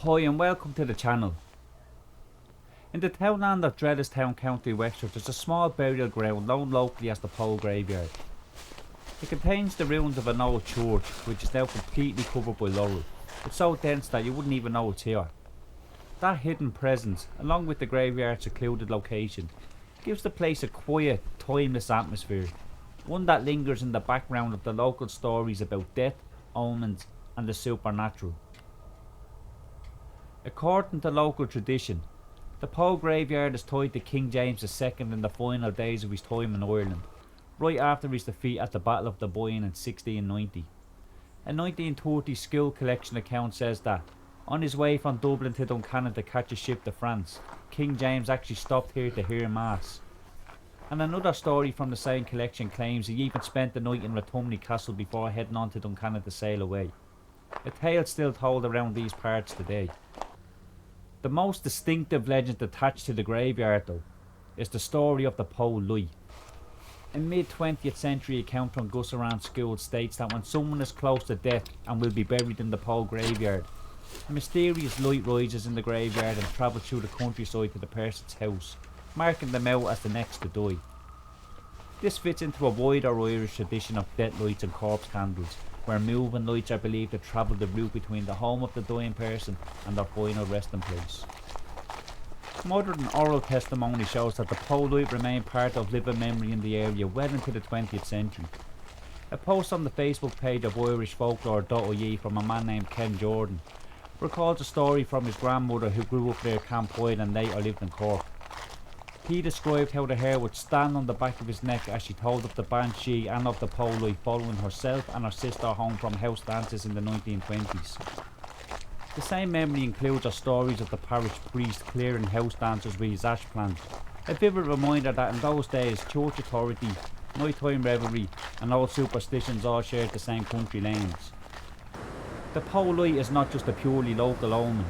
Hi and welcome to the channel. In the townland of Drealistown, County Wexford, there's a small burial ground known locally as the Poul Graveyard. It contains the ruins of an old church which is now completely covered by laurel. It's so dense that you wouldn't even know it's here. That hidden presence, along with the graveyard's secluded location, gives the place a quiet, timeless atmosphere. One that lingers in the background of the local stories about death, omens and the supernatural. According to local tradition, the Poul Graveyard is tied to King James II in the final days of his time in Ireland, right after his defeat at the Battle of the Boyne in 1690. A 1930 school collection account says that, on his way from Dublin to Duncannon to catch a ship to France, King James actually stopped here to hear Mass. And another story from the same collection claims he even spent the night in Rathumney Castle before heading on to Duncannon to sail away. A tale still told around these parts today. The most distinctive legend attached to the graveyard, though, is the story of the Poul Light. A mid-20th century account from Gussaran School states that when someone is close to death and will be buried in the Poul Graveyard, a mysterious light rises in the graveyard and travels through the countryside to the person's house, marking them out as the next to die. This fits into a wider Irish tradition of death lights and corpse candles, where moving lights are believed to travel the route between the home of the dying person and their final resting place. Modern oral testimony shows that the Poul Light remained part of living memory in the area well into the 20th century. A post on the Facebook page of Irish Folklore.ie from a man named Ken Jordan recalls a story from his grandmother who grew up near Camp Boyne and later lived in Cork. He described how the hair would stand on the back of his neck as she told of the banshee and of the Poul Light following herself and her sister home from house dances in the 1920s. The same memory includes her stories of the parish priest clearing house dancers with his ash plant, a vivid reminder that in those days church authority, nighttime revelry and old superstitions all shared the same country lanes. The Poul Light is not just a purely local omen.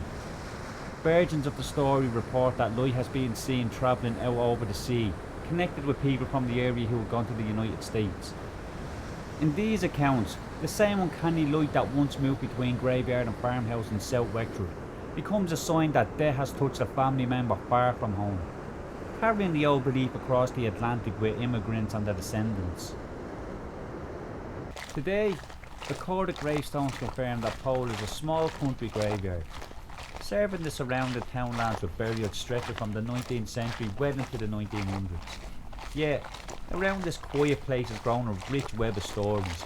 Versions of the story report that light has been seen travelling out over the sea, connected with people from the area who had gone to the United States. In these accounts, the same uncanny light that once moved between graveyard and farmhouse in South Wexford becomes a sign that death has touched a family member far from home, carrying the old belief across the Atlantic with immigrants and their descendants. Today, recorded gravestones confirm that Poul is a small country graveyard, serving the surrounding townlands with burials stretching from the 19th century well into the 1900s. Yet, around this quiet place has grown a rich web of stories.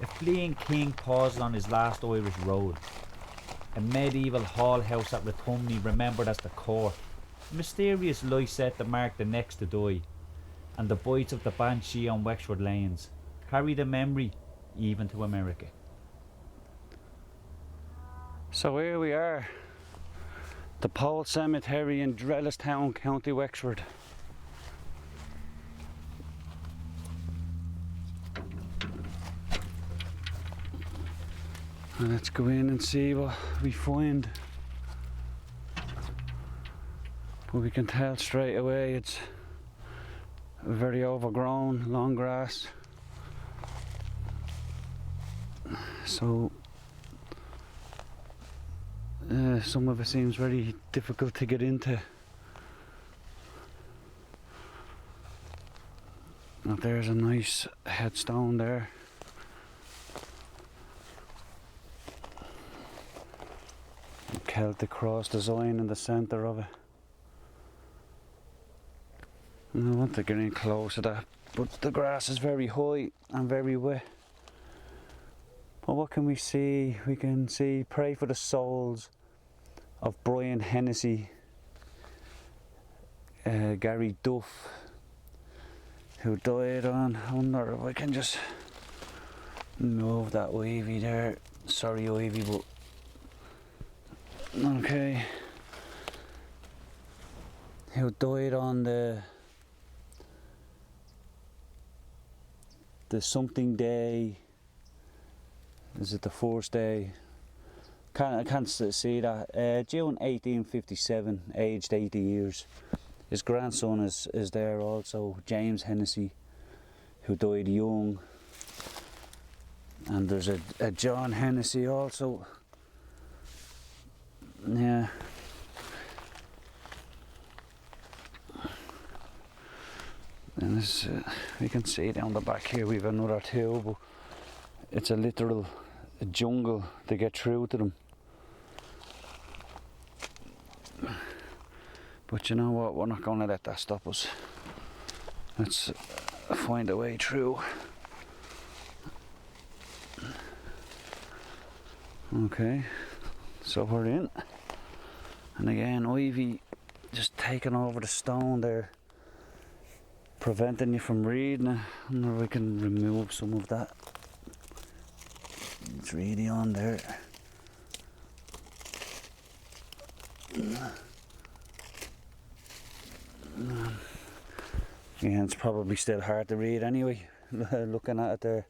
A fleeing king paused on his last Irish road. A medieval hall house at Rathumney remembered as the court. A mysterious lie set to mark the next to die. And the bites of the banshee on Wexford lanes carry the memory even to America. So here we are. The Poul Cemetery in Drealistown, County Wexford. And let's go in and see what we find. But we can tell straight away it's very overgrown, long grass. So some of it seems very difficult to get into. Now there's a nice headstone there. A Celtic cross design in the centre of it. And I want to get in close to that, but the grass is very high and very wet. But what can we see? We can see pray for the souls of Brian Hennessy, Gary Duff, who died on, I wonder if I can just move that ivy there. Sorry ivy, but okay. Who died on the something day. Is it the first day? I can't see that. June 1857, aged 80 years. His grandson is there also, James Hennessy, who died young. And there's a John Hennessy also, Yeah. And this, we can see down the back here we've another two, but it's a literal jungle to get through to them. But you know what, we're not going to let that stop us. Let's find a way through. Okay, so we're in. And again, ivy just taking over the stone there, preventing you from reading it. I wonder if we can remove some of that. It's really on there. Yeah, it's probably still hard to read anyway, looking at it there.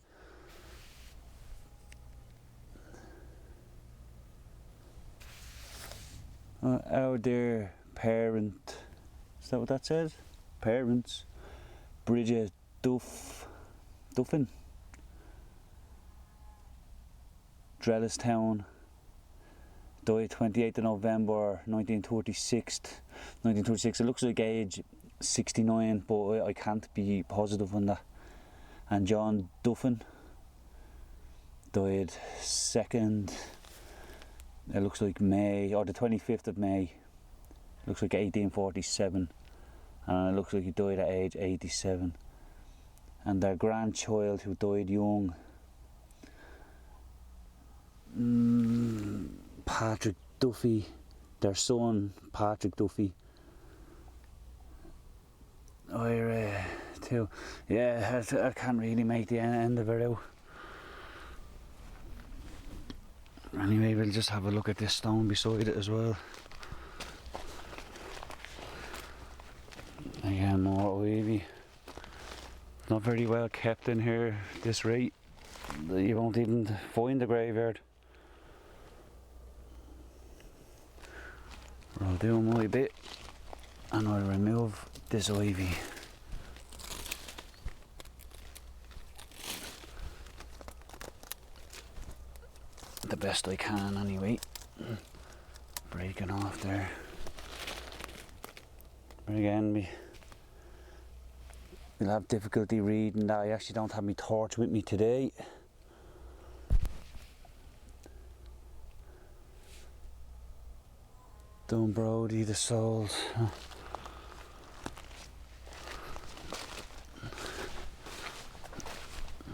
Our dear parent, is that what that says? Parents, Bridget Duffin, Drealistown, died 28th of November 1936. It looks like age 69, but I can't be positive on that. And John Duffin died 2nd, it looks like May, or the 25th of May, looks like 1847, and it looks like he died at age 87. And their grandchild, who died young, Patrick Duffy, their son Patrick Duffy, too. Yeah, I can't really make the end of it out. Anyway, we'll just have a look at this stone beside it as well. Again, more ivy. Not very well kept in here at this rate. You won't even find the graveyard. I'll do my bit and I'll remove this ivy. The best I can anyway. Breaking off there. But again, we'll have difficulty reading that. I actually don't have my torch with me today. Dunbrody, the souls.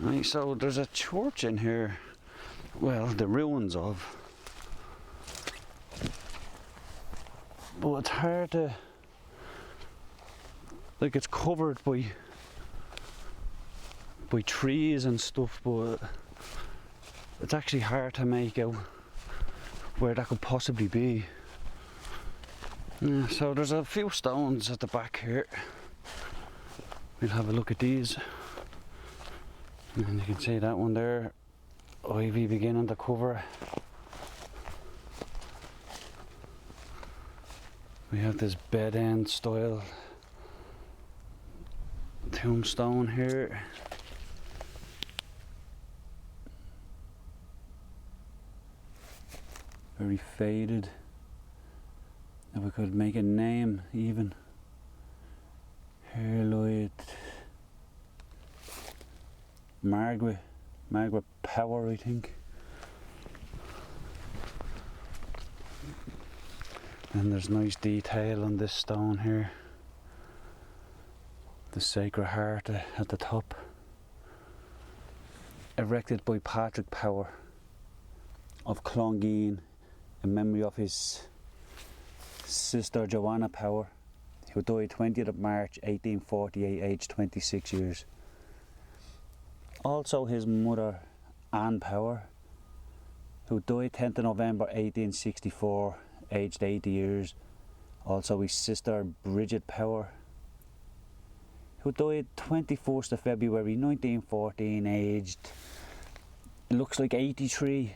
Right, so there's a church in here. Well, the ruins of. But it's hard to. Like, it's covered by trees and stuff, but it's actually hard to make out where that could possibly be. Yeah, so there's a few stones at the back here. We'll have a look at these. And you can see that one there, ivy beginning to cover. We have this bed end style tombstone here. Very faded. If we could make a name even. Here lied Margaret Power, I think. And there's nice detail on this stone here. The Sacred Heart at the top. Erected by Patrick Power of Clongeen in memory of his sister Joanna Power, who died 20th of March 1848, aged 26 years. Also his mother Anne Power, who died 10th of November 1864, aged 80 years. Also his sister Bridget Power, who died 21st of February 1914, aged, it looks like 83.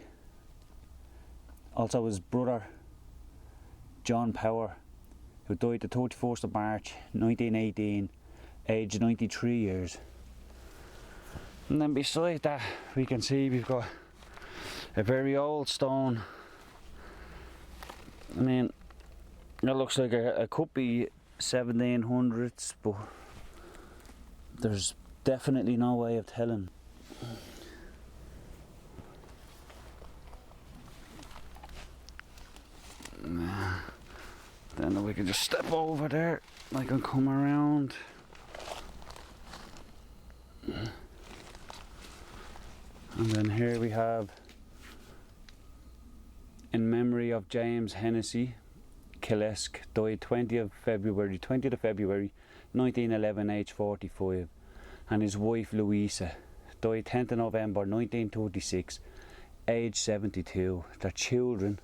Also his brother John Power, who died the 31st of March 1918, aged 93 years. And then beside that we can see we've got a very old stone I mean, it looks like it could be 1700s, but there's definitely no way of telling. Then we can just step over there. I can come around. And then here we have, in memory of James Hennessy Killesk, died 20th of February 1911, age 45, and his wife Louisa died 10th of November 1936, age 72. Their children,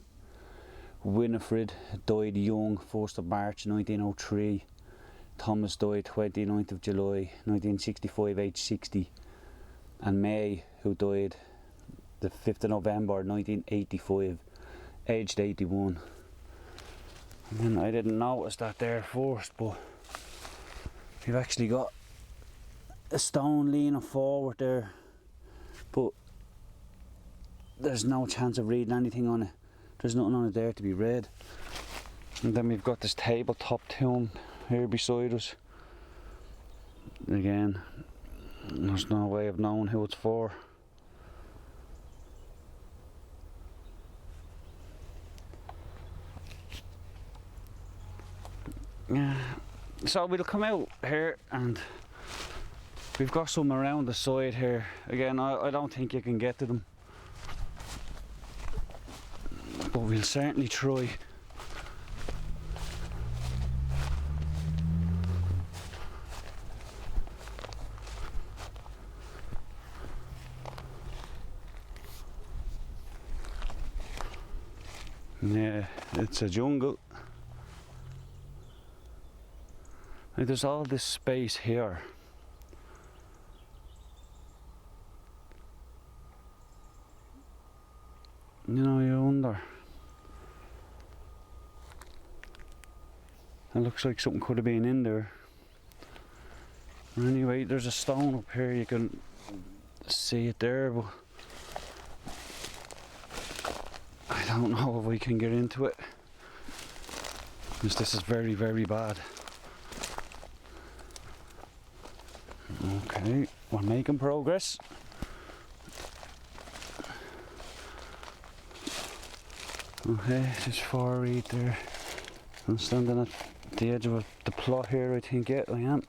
Winifred died young 1st of March 1903, Thomas died 29th of July 1965, age 60, and May, who died the 5th of November 1985, aged 81. And then I didn't notice that there first, but we've actually got a stone leaning forward there, but there's no chance of reading anything on it. There's nothing on it there to be read. And then we've got this tabletop tomb here beside us. Again, there's no way of knowing who it's for. Yeah, so we'll come out here and we've got some around the side here. Again, I don't think you can get to them, but we'll certainly try. Yeah, it's a jungle. Like, there's all this space here. You know, you wonder. It looks like something could have been in there. Anyway, there's a stone up here, you can see it there, but I don't know if we can get into it, because this is very, very bad. Okay, we're making progress. Okay, there's 4 right there. I'm standing at the edge of the plot here, I think. Yeah, I am.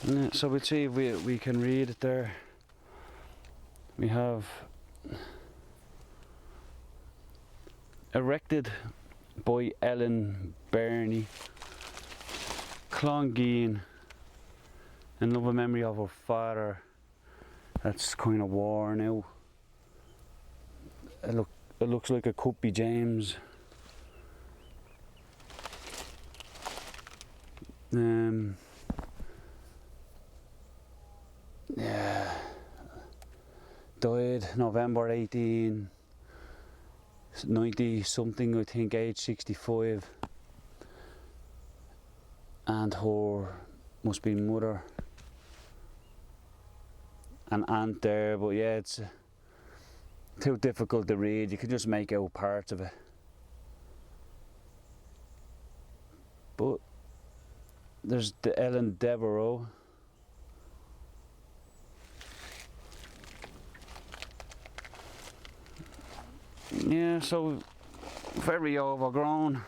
Yeah, so we'll see if we can read it there. We have erected by Ellen Burney, Clongeen, in loving memory of her father. That's kind of worn out. It looks like it could be James. Yeah, died November 1890 something, I think, age 65, and her must be mother and aunt there, but yeah, it's too difficult to read. You can just make out parts of it, but there's the Ellen Devereux. Yeah, so very overgrown.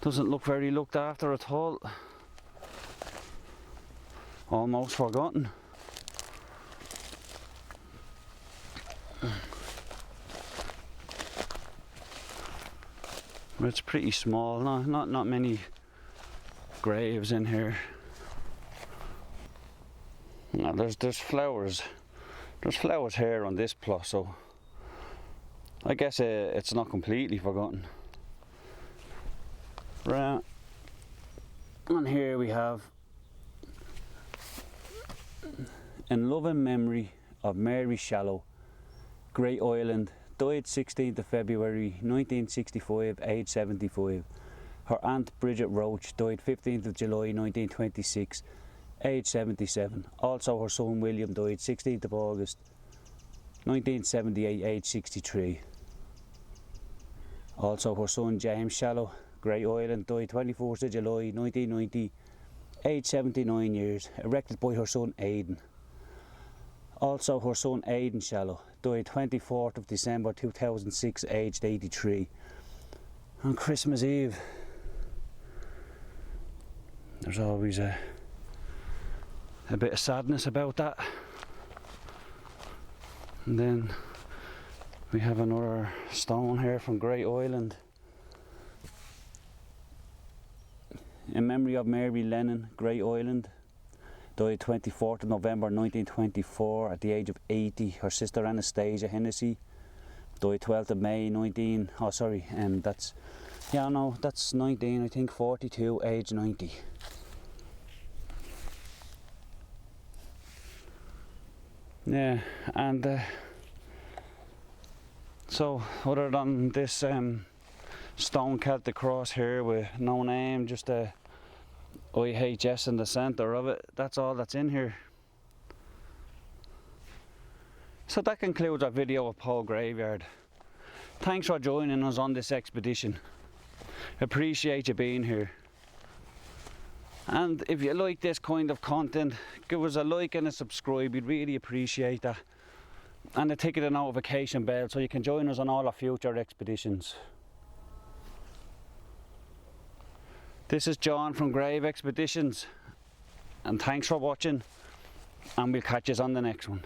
Doesn't look very looked after at all. Almost forgotten. It's pretty small. No, not many graves in here. No, there's flowers. There's flowers here on this plot, so I guess it's not completely forgotten. Right, and here we have, in loving memory of Mary Shallow, Great Island, died 16th of February 1965, age 75. Her aunt Bridget Roach died 15th of July 1926, age 77. Also her son William died 16th of August 1978, age 63. Also her son James Shallow, Great Island, died 24th of July 1990, age 79 years, erected by her son Aidan. Also her son Aidan Shallow, died 24th of December 2006, aged 83. On Christmas Eve, there's always a bit of sadness about that. And then we have another stone here from Great Island in memory of Mary Lennon, Great Island. Died 24th of November 1924 at the age of 80. Her sister Anastasia Hennessy died 12th of May that's 19, I think, 42, age 90. Yeah, and so other than this stone Celtic cross here with no name, just a IHS in the centre of it, that's all that's in here. So that concludes our video of Poul Graveyard. Thanks for joining us on this expedition. Appreciate you being here. And if you like this kind of content, give us a like and a subscribe, we'd really appreciate that. And tick the notification bell so you can join us on all our future expeditions. This is John from Grave Expeditions, and thanks for watching, and we'll catch you on the next one.